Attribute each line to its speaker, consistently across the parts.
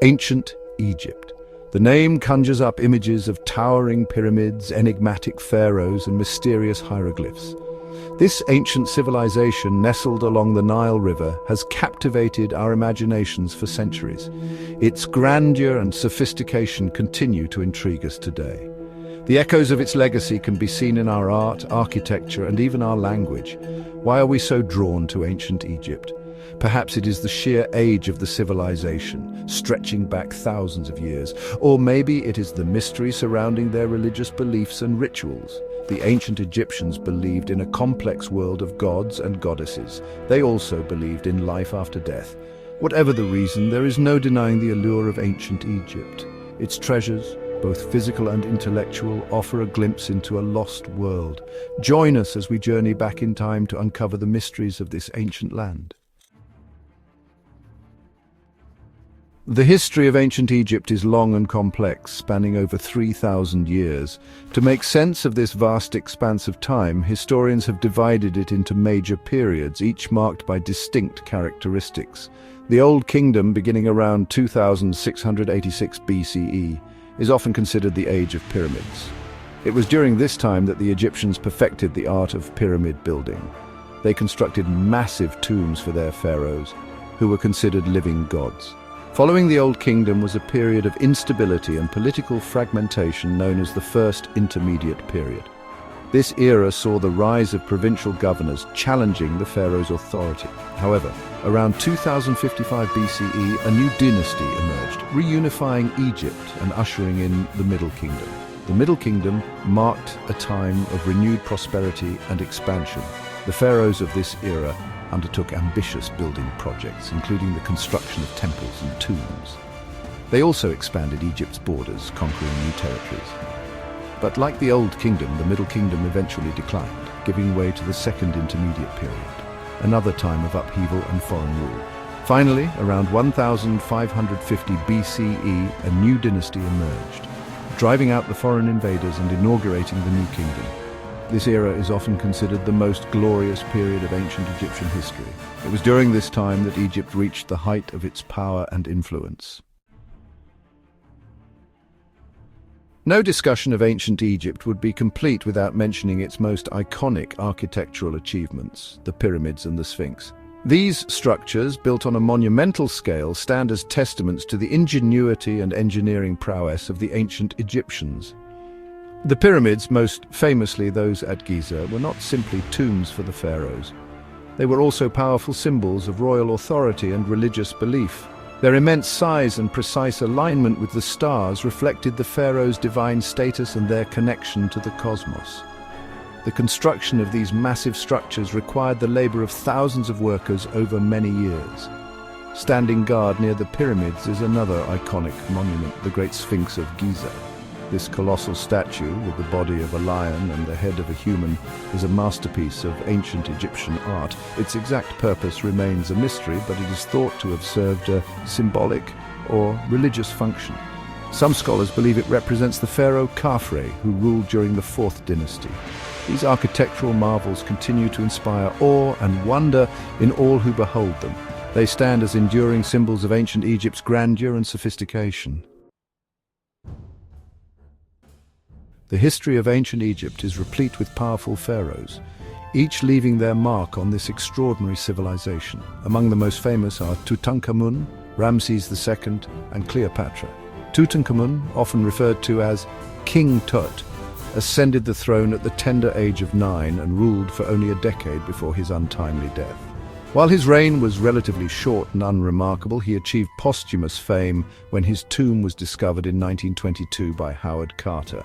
Speaker 1: Ancient Egypt. The name conjures up images of towering pyramids, enigmatic pharaohs, and mysterious hieroglyphs. This ancient civilization, nestled along the Nile River, has captivated our imaginations for centuries. Its grandeur and sophistication continue to intrigue us today. The echoes of its legacy can be seen in our art, architecture, and even our language. Why are we so drawn to ancient Egypt? Perhaps it is the sheer age of the civilization, stretching back thousands of years. Or maybe it is the mystery surrounding their religious beliefs and rituals. The ancient Egyptians believed in a complex world of gods and goddesses. They also believed in life after death. Whatever the reason, there is no denying the allure of ancient Egypt. Its treasures, both physical and intellectual, offer a glimpse into a lost world. Join us as we journey back in time to uncover the mysteries of this ancient land. The history of ancient Egypt is long and complex, spanning over 3,000 years. To make sense of this vast expanse of time, historians have divided it into major periods, each marked by distinct characteristics. The Old Kingdom, beginning around 2686 BCE, is often considered the age of pyramids. It was during this time that the Egyptians perfected the art of pyramid building. They constructed massive tombs for their pharaohs, who were considered living gods. Following the Old Kingdom was a period of instability and political fragmentation known as the First Intermediate Period. This era saw the rise of provincial governors challenging the pharaoh's authority. However, around 2055 BCE, a new dynasty emerged, reunifying Egypt and ushering in the Middle Kingdom. The Middle Kingdom marked a time of renewed prosperity and expansion. The pharaohs of this era undertook ambitious building projects, including the construction of temples and tombs. They also expanded Egypt's borders, conquering new territories. But like the Old Kingdom, the Middle Kingdom eventually declined, giving way to the Second Intermediate Period, another time of upheaval and foreign rule. Finally, around 1550 BCE, a new dynasty emerged, driving out the foreign invaders and inaugurating the new kingdom. This era is often considered the most glorious period of ancient Egyptian history. It was during this time that Egypt reached the height of its power and influence. No discussion of ancient Egypt would be complete without mentioning its most iconic architectural achievements, the pyramids and the Sphinx. These structures, built on a monumental scale, stand as testaments to the ingenuity and engineering prowess of the ancient Egyptians. The pyramids, most famously those at Giza, were not simply tombs for the pharaohs. They were also powerful symbols of royal authority and religious belief. Their immense size and precise alignment with the stars reflected the pharaohs' divine status and their connection to the cosmos. The construction of these massive structures required the labor of thousands of workers over many years. Standing guard near the pyramids is another iconic monument, the Great Sphinx of Giza. This colossal statue, with the body of a lion and the head of a human, is a masterpiece of ancient Egyptian art. Its exact purpose remains a mystery, but it is thought to have served a symbolic or religious function. Some scholars believe it represents the pharaoh Khafre, who ruled during the Fourth Dynasty. These architectural marvels continue to inspire awe and wonder in all who behold them. They stand as enduring symbols of ancient Egypt's grandeur and sophistication. The history of ancient Egypt is replete with powerful pharaohs, each leaving their mark on this extraordinary civilization. Among the most famous are Tutankhamun, Ramses II, and Cleopatra. Tutankhamun, often referred to as King Tut, ascended the throne at the tender age of 9 and ruled for only a decade before his untimely death. While his reign was relatively short and unremarkable, he achieved posthumous fame when his tomb was discovered in 1922 by Howard Carter.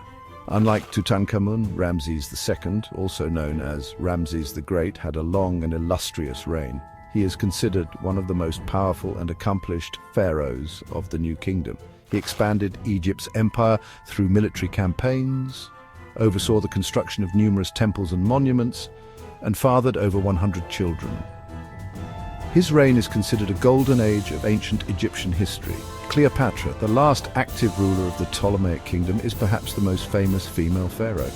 Speaker 1: Unlike Tutankhamun, Ramses II, also known as Ramses the Great, had a long and illustrious reign. He is considered one of the most powerful and accomplished pharaohs of the New Kingdom. He expanded Egypt's empire through military campaigns, oversaw the construction of numerous temples and monuments, and fathered over 100 children. His reign is considered a golden age of ancient Egyptian history. Cleopatra, the last active ruler of the Ptolemaic kingdom, is perhaps the most famous female pharaoh.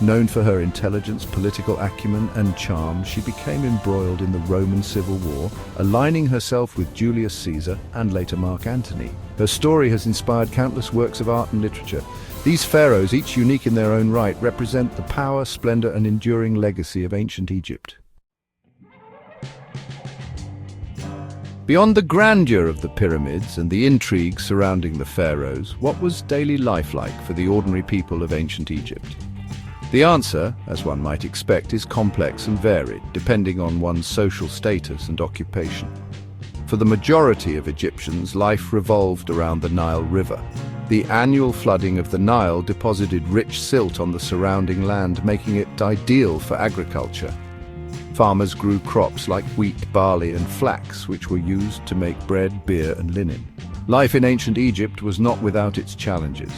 Speaker 1: Known for her intelligence, political acumen, and charm, she became embroiled in the Roman Civil War, aligning herself with Julius Caesar and later Mark Antony. Her story has inspired countless works of art and literature. These pharaohs, each unique in their own right, represent the power, splendor, and enduring legacy of ancient Egypt. Beyond the grandeur of the pyramids and the intrigue surrounding the pharaohs, what was daily life like for the ordinary people of ancient Egypt? The answer, as one might expect, is complex and varied, depending on one's social status and occupation. For the majority of Egyptians, life revolved around the Nile River. The annual flooding of the Nile deposited rich silt on the surrounding land, making it ideal for agriculture. Farmers grew crops like wheat, barley, and flax, which were used to make bread, beer, and linen. Life in ancient Egypt was not without its challenges.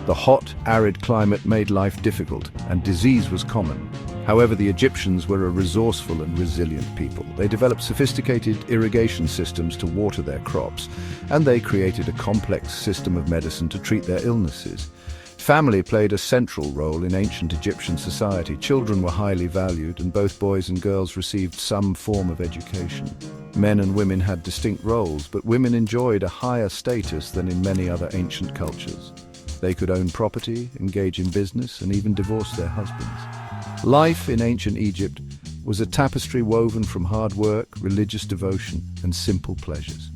Speaker 1: The hot, arid climate made life difficult, and disease was common. However, the Egyptians were a resourceful and resilient people. They developed sophisticated irrigation systems to water their crops, and they created a complex system of medicine to treat their illnesses. Family played a central role in ancient Egyptian society. Children were highly valued, and both boys and girls received some form of education. Men and women had distinct roles, but women enjoyed a higher status than in many other ancient cultures. They could own property, engage in business, and even divorce their husbands. Life in ancient Egypt was a tapestry woven from hard work, religious devotion, and simple pleasures.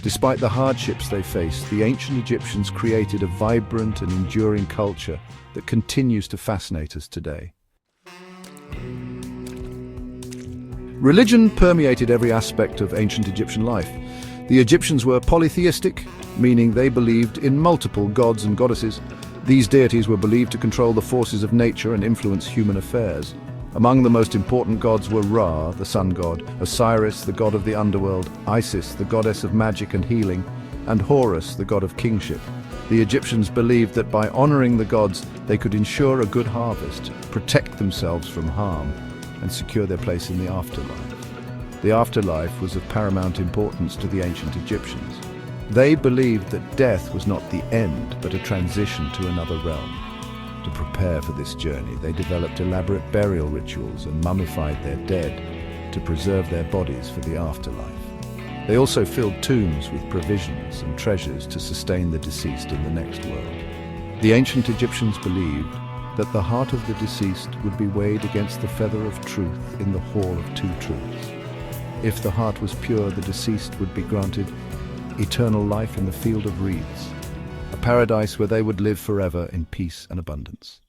Speaker 1: Despite the hardships they faced, the ancient Egyptians created a vibrant and enduring culture that continues to fascinate us today. Religion permeated every aspect of ancient Egyptian life. The Egyptians were polytheistic, meaning they believed in multiple gods and goddesses. These deities were believed to control the forces of nature and influence human affairs. Among the most important gods were Ra, the sun god, Osiris, the god of the underworld, Isis, the goddess of magic and healing, and Horus, the god of kingship. The Egyptians believed that by honoring the gods, they could ensure a good harvest, protect themselves from harm, and secure their place in the afterlife. The afterlife was of paramount importance to the ancient Egyptians. They believed that death was not the end, but a transition to another realm. To prepare for this journey, they developed elaborate burial rituals and mummified their dead to preserve their bodies for the afterlife. They also filled tombs with provisions and treasures to sustain the deceased in the next world. The ancient Egyptians believed that the heart of the deceased would be weighed against the feather of truth in the Hall of Two Truths. If the heart was pure, the deceased would be granted eternal life in the field of reeds, a paradise where they would live forever in peace and abundance.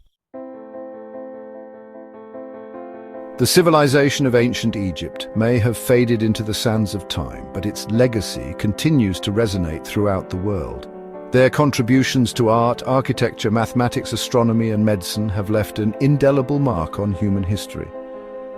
Speaker 1: The civilization of ancient Egypt may have faded into the sands of time, but its legacy continues to resonate throughout the world. Their contributions to art, architecture, mathematics, astronomy, and medicine have left an indelible mark on human history.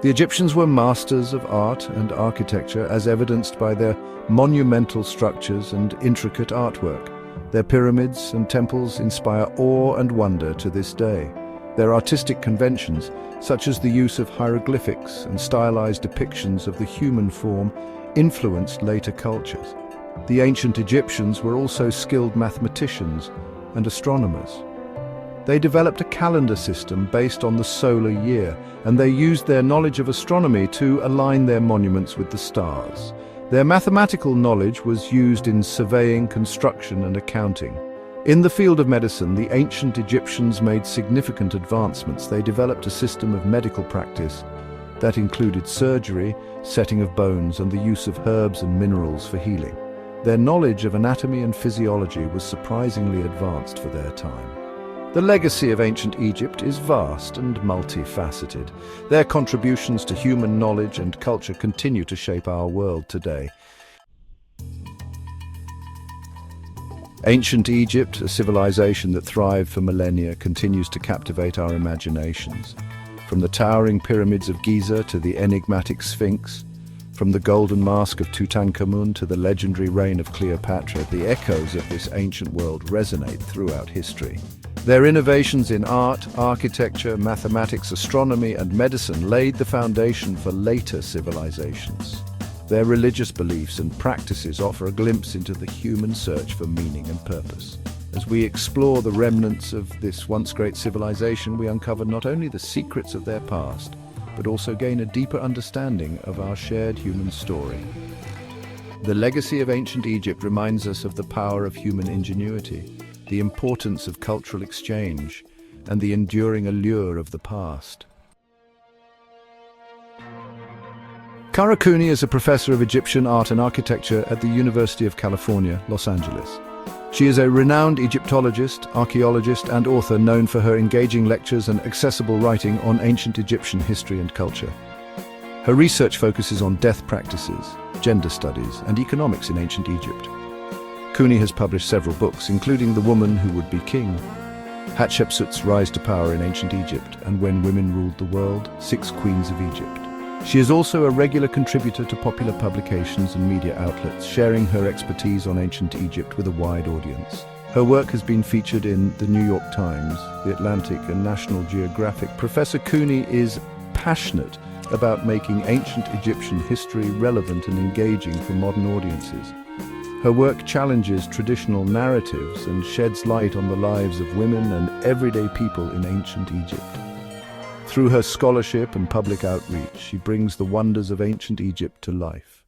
Speaker 1: The Egyptians were masters of art and architecture, as evidenced by their monumental structures and intricate artwork. Their pyramids and temples inspire awe and wonder to this day. Their artistic conventions, such as the use of hieroglyphics and stylized depictions of the human form, influenced later cultures. The ancient Egyptians were also skilled mathematicians and astronomers. They developed a calendar system based on the solar year, and they used their knowledge of astronomy to align their monuments with the stars. Their mathematical knowledge was used in surveying, construction, and accounting. In the field of medicine, the ancient Egyptians made significant advancements. They developed a system of medical practice that included surgery, setting of bones, and the use of herbs and minerals for healing. Their knowledge of anatomy and physiology was surprisingly advanced for their time. The legacy of ancient Egypt is vast and multifaceted. Their contributions to human knowledge and culture continue to shape our world today. Ancient Egypt, a civilization that thrived for millennia, continues to captivate our imaginations. From the towering pyramids of Giza to the enigmatic Sphinx, from the golden mask of Tutankhamun to the legendary reign of Cleopatra, the echoes of this ancient world resonate throughout history. Their innovations in art, architecture, mathematics, astronomy, and medicine laid the foundation for later civilizations. Their religious beliefs and practices offer a glimpse into the human search for meaning and purpose. As we explore the remnants of this once great civilization, we uncover not only the secrets of their past, but also gain a deeper understanding of our shared human story. The legacy of ancient Egypt reminds us of the power of human ingenuity, the importance of cultural exchange, and the enduring allure of the past. Kara Cooney is a professor of Egyptian art and architecture at the University of California, Los Angeles. She is a renowned Egyptologist, archaeologist, and author known for her engaging lectures and accessible writing on ancient Egyptian history and culture. Her research focuses on death practices, gender studies, and economics in ancient Egypt. Cooney has published several books, including The Woman Who Would Be King, Hatshepsut's Rise to Power in Ancient Egypt, and When Women Ruled the World, 6 Queens of Egypt. She is also a regular contributor to popular publications and media outlets, sharing her expertise on ancient Egypt with a wide audience. Her work has been featured in The New York Times, The Atlantic, and National Geographic. Professor Cooney is passionate about making ancient Egyptian history relevant and engaging for modern audiences. Her work challenges traditional narratives and sheds light on the lives of women and everyday people in ancient Egypt. Through her scholarship and public outreach, she brings the wonders of ancient Egypt to life.